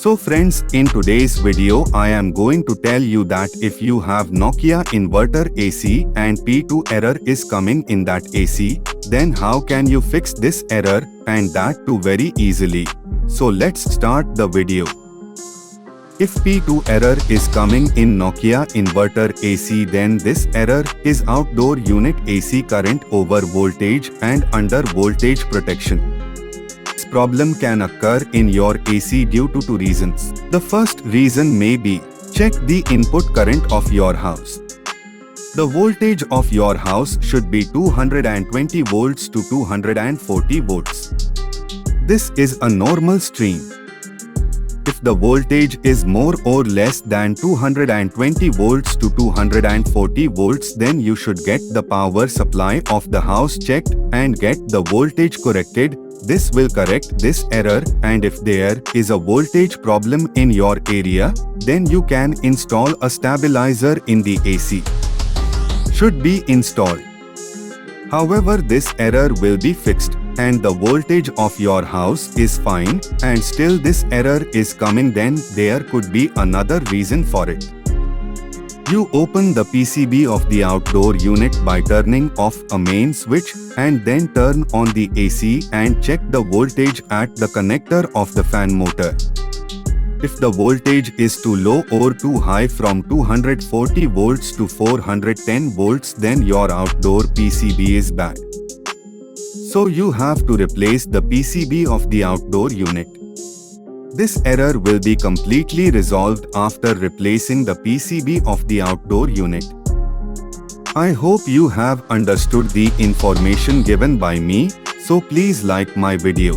So friends, in today's video I am going to tell you that if you have Nokia Inverter AC and P2 error is coming in that AC, then how can you fix this error, and that too very easily. So let's start the video. If P2 error is coming in Nokia Inverter AC, then this error is outdoor unit AC current over voltage and under voltage protection. This problem can occur in your AC due to two reasons. The first reason may be, check the input current of your house. The voltage of your house should be 220 volts to 240 volts. This is a normal stream. If the voltage is more or less than 220 volts to 240 volts, then you should get the power supply of the house checked and get the voltage corrected. This will correct this error, and if there is a voltage problem in your area, then you can install a stabilizer in the AC. Should be installed. However, this error will be fixed, and the voltage of your house is fine, and still this error is coming, then there could be another reason for it. You open the PCB of the outdoor unit by turning off a main switch and then turn on the AC and check the voltage at the connector of the fan motor. If the voltage is too low or too high from 240 volts to 410 volts, then your outdoor PCB is bad. So you have to replace the PCB of the outdoor unit. This error will be completely resolved after replacing the PCB of the outdoor unit. I hope you have understood the information given by me, so please like my video.